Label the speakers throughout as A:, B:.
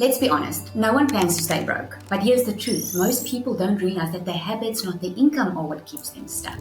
A: Let's be honest, no one plans to stay broke. But here's the truth. Most people don't realize that their habits, not their income, are what keeps them stuck.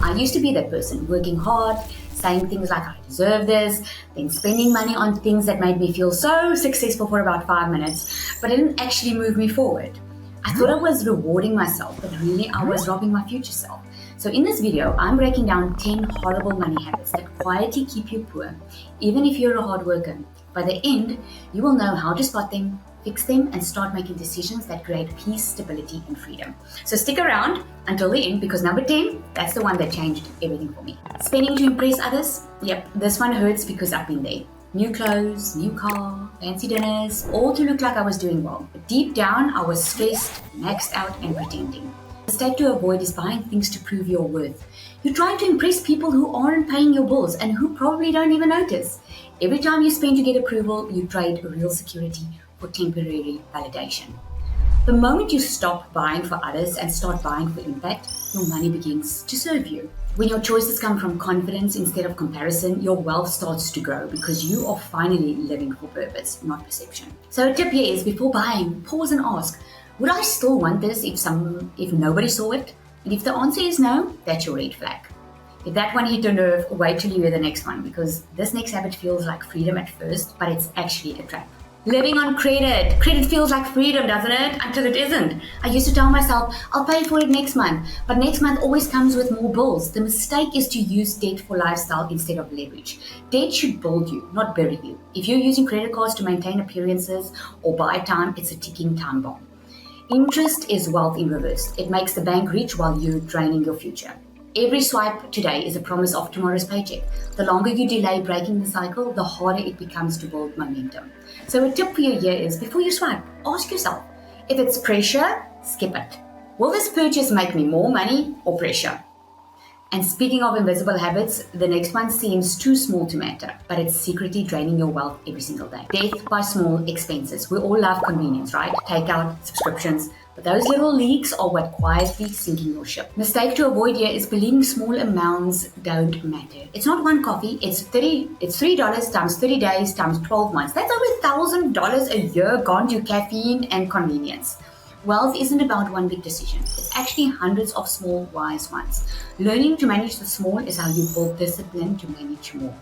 A: I used to be that person, working hard, saying things like, I deserve this, then spending money on things that made me feel so successful for about 5 minutes, but it didn't actually move me forward. I thought I was rewarding myself, but really I was robbing my future self. So in this video, I'm breaking down 10 horrible money habits that quietly keep you poor, even if you're a hard worker. By the end, you will know how to spot them, fix them, and start making decisions that create peace, stability, and freedom. So stick around until the end, because number 10, that's the one that changed everything for me. Spending to impress others? Yep, this one hurts because I've been there. New clothes, new car, fancy dinners, all to look like I was doing well. But deep down, I was stressed, maxed out, and pretending. The mistake to avoid is buying things to prove your worth. You're trying to impress people who aren't paying your bills and who probably don't even notice. Every time you spend to get approval, you trade real security for temporary validation. The moment you stop buying for others and start buying for impact, your money begins to serve you. When your choices come from confidence instead of comparison, your wealth starts to grow because you are finally living for purpose, not perception. So a tip here is, before buying, pause and ask, would I still want this if nobody saw it? And if the answer is no, that's your red flag. If that one hit a nerve, wait till you hear the next one, because this next habit feels like freedom at first, but it's actually a trap. Living on credit. Credit feels like freedom, doesn't it? Until it isn't. I used to tell myself, I'll pay for it next month, but next month always comes with more bills. The mistake is to use debt for lifestyle instead of leverage. Debt should build you, not bury you. If you're using credit cards to maintain appearances or buy time, it's a ticking time bomb. Interest is wealth in reverse. It makes the bank rich while you're draining your future. Every swipe today is a promise of tomorrow's paycheck. The longer you delay breaking the cycle, the harder it becomes to build momentum. So a tip for you here is, before you swipe, ask yourself, if it's pressure, skip it. Will this purchase make me more money or pressure? And speaking of invisible habits, the next one seems too small to matter, but it's secretly draining your wealth every single day. Death by small expenses. We all love convenience, right? Takeout, subscriptions. But those little leaks are what quietly sinking your ship. Mistake to avoid here is believing small amounts don't matter. It's not one coffee, it's $3 times 30 days times 12 months. That's over $1,000 a year gone to caffeine and convenience. Wealth isn't about one big decision. It's actually hundreds of small, wise ones. Learning to manage the small is how you build discipline to manage more.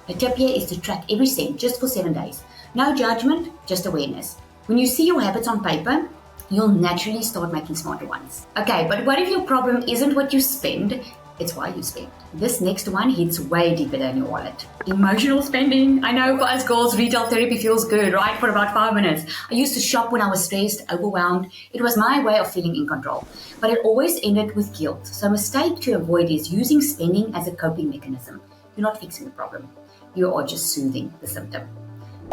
A: The tip here is to track every cent just for 7 days. No judgment, just awareness. When you see your habits on paper, you'll naturally start making smarter ones. Okay, but what if your problem isn't what you spend, it's why you spend? This next one hits way deeper than your wallet. Emotional spending. I know for us girls, retail therapy feels good, right? For about 5 minutes. I used to shop when I was stressed, overwhelmed. It was my way of feeling in control. But it always ended with guilt. So a mistake to avoid is using spending as a coping mechanism. You're not fixing the problem. You are just soothing the symptom.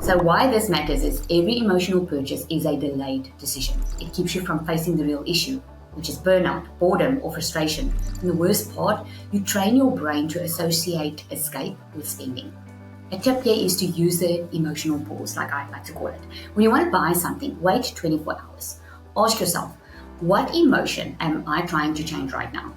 A: So why this matters is, every emotional purchase is a delayed decision. It keeps you from facing the real issue, which is burnout, boredom, or frustration. And the worst part, you train your brain to associate escape with spending. A tip here is to use the emotional pause, like I like to call it. When you want to buy something, wait 24 hours. Ask yourself, what emotion am I trying to change right now?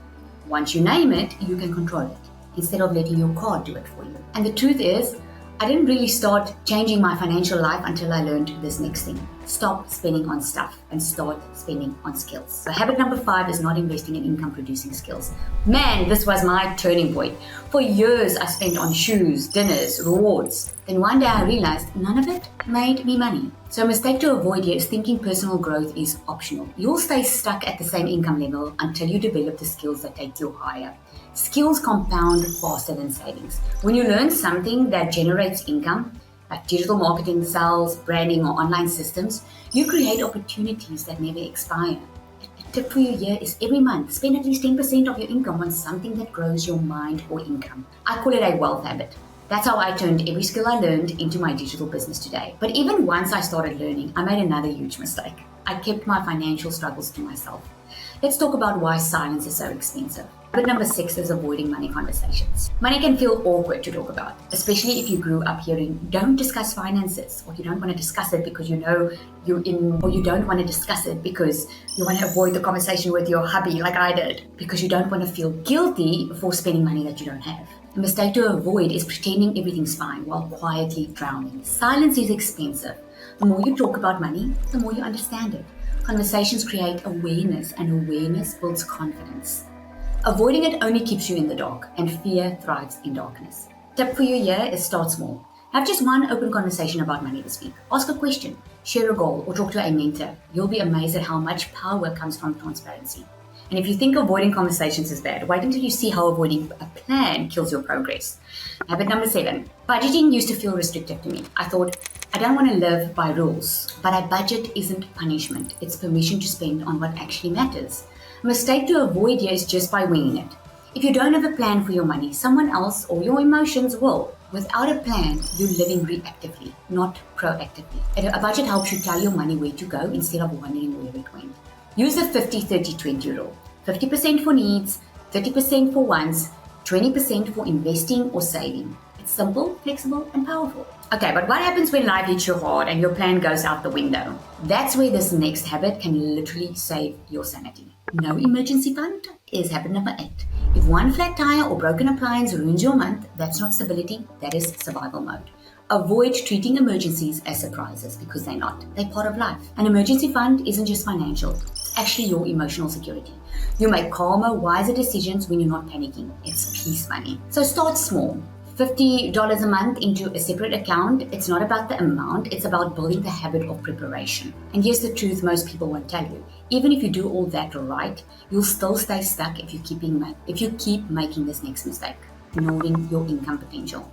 A: Once you name it, you can control it, instead of letting your card do it for you. And the truth is, I didn't really start changing my financial life until I learned this next thing. Stop spending on stuff and start spending on skills. So habit number 5 is not investing in income producing skills. Man, this was my turning point. For years, I spent on shoes, dinners, rewards. Then one day I realized none of it made me money. So a mistake to avoid here is thinking personal growth is optional. You'll stay stuck at the same income level until you develop the skills that take you higher. Skills compound faster than savings. When you learn something that generates income, like digital marketing, sales, branding, or online systems, you create opportunities that never expire. A tip for you here is, every month, spend at least 10% of your income on something that grows your mind or income. I call it a wealth habit. That's how I turned every skill I learned into my digital business today. But even once I started learning, I made another huge mistake. I kept my financial struggles to myself. Let's talk about why silence is so expensive. Habit number 6 is avoiding money conversations. Money can feel awkward to talk about, especially if you grew up hearing, don't discuss finances, or you don't want to discuss it because you know you're in, or you don't want to discuss it because you want to avoid the conversation with your hubby like I did, because you don't want to feel guilty for spending money that you don't have. A mistake to avoid is pretending everything's fine while quietly drowning. Silence is expensive. The more you talk about money, the more you understand it. Conversations create awareness, and awareness builds confidence. Avoiding it only keeps you in the dark, and fear thrives in darkness. Tip for you here is start small. Have just one open conversation about money this week. Ask a question, share a goal, or talk to a mentor. You'll be amazed at how much power comes from transparency. And if you think avoiding conversations is bad, wait until you see how avoiding a plan kills your progress. Habit number 7. Budgeting used to feel restrictive to me. I thought, I don't want to live by rules, but a budget isn't punishment. It's permission to spend on what actually matters. A mistake to avoid here is just by winging it. If you don't have a plan for your money, someone else or your emotions will. Without a plan, you're living reactively, not proactively. A budget helps you tell your money where to go instead of wondering where it went. Use the 50-30-20 rule. 50% for needs, 30% for wants, 20% for investing or saving. It's simple, flexible, and powerful. Okay, but what happens when life hits you hard and your plan goes out the window? That's where this next habit can literally save your sanity. No emergency fund is habit number 8. If one flat tire or broken appliance ruins your month, that's not stability, that is survival mode. Avoid treating emergencies as surprises because they're not. They're part of life. An emergency fund isn't just financial, it's actually your emotional security. You make calmer, wiser decisions when you're not panicking. It's peace money. So start small. $50 a month into a separate account. It's not about the amount, it's about building the habit of preparation. And here's the truth most people won't tell you. Even if you do all that right, you'll still stay stuck if you keep making this next mistake, ignoring your income potential.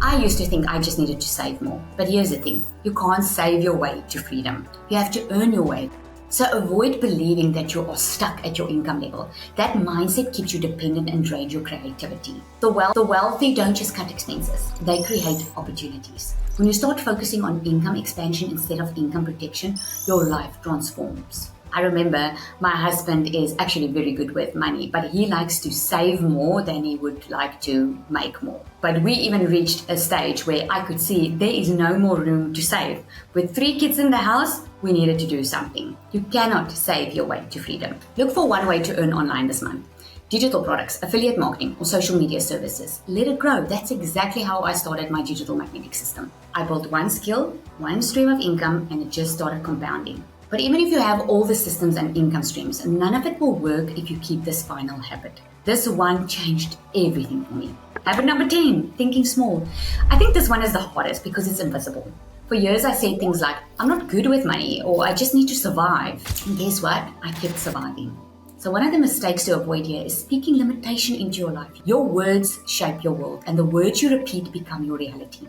A: I used to think I just needed to save more. But here's the thing, you can't save your way to freedom. You have to earn your way. So avoid believing that you are stuck at your income level. That mindset keeps you dependent and drains your creativity. The wealthy don't just cut expenses, they create opportunities. When you start focusing on income expansion instead of income protection, your life transforms. I remember my husband is actually very good with money, but he likes to save more than he would like to make more. But we even reached a stage where I could see there is no more room to save. With 3 kids in the house, we needed to do something. You cannot save your way to freedom. Look for one way to earn online this month. Digital products, affiliate marketing, or social media services. Let it grow. That's exactly how I started my digital magnetic system. I built one skill, one stream of income, and it just started compounding. But even if you have all the systems and income streams, none of it will work if you keep this final habit. This one changed everything for me. Habit number 10, thinking small. I think this one is the hardest because it's invisible. For years, I said things like, I'm not good with money, or I just need to survive. And guess what? I kept surviving. So one of the mistakes to avoid here is speaking limitation into your life. Your words shape your world, and the words you repeat become your reality.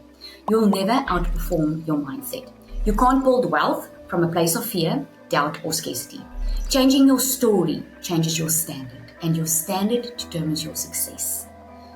A: You'll never outperform your mindset. You can't build wealth from a place of fear, doubt, or scarcity. Changing your story changes your standard, and your standard determines your success.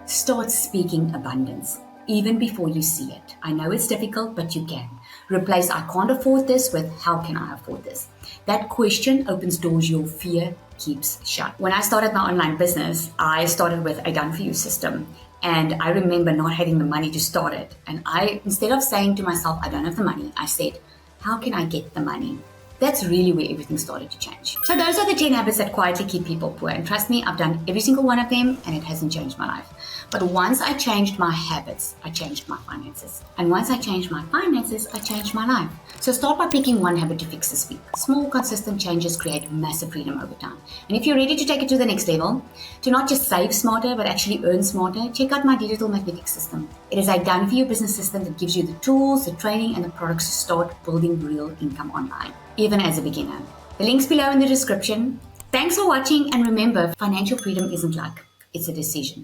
A: Start speaking abundance, even before you see it. I know it's difficult, but you can. Replace I can't afford this with how can I afford this? That question opens doors your fear keeps shut. When I started my online business, I started with a done-for-you system. And I remember not having the money to start it. And instead of saying to myself, I don't have the money, I said, how can I get the money? That's really where everything started to change. So those are the 10 habits that quietly keep people poor. And trust me, I've done every single one of them and it hasn't changed my life. But once I changed my habits, I changed my finances. And once I changed my finances, I changed my life. So start by picking one habit to fix this week. Small, consistent changes create massive freedom over time. And if you're ready to take it to the next level, to not just save smarter, but actually earn smarter, check out my digital magnetic system. It is a done-for-you business system that gives you the tools, the training, and the products to start building real income online, even as a beginner. The link's below in the description. Thanks for watching, and remember, financial freedom isn't luck, it's a decision.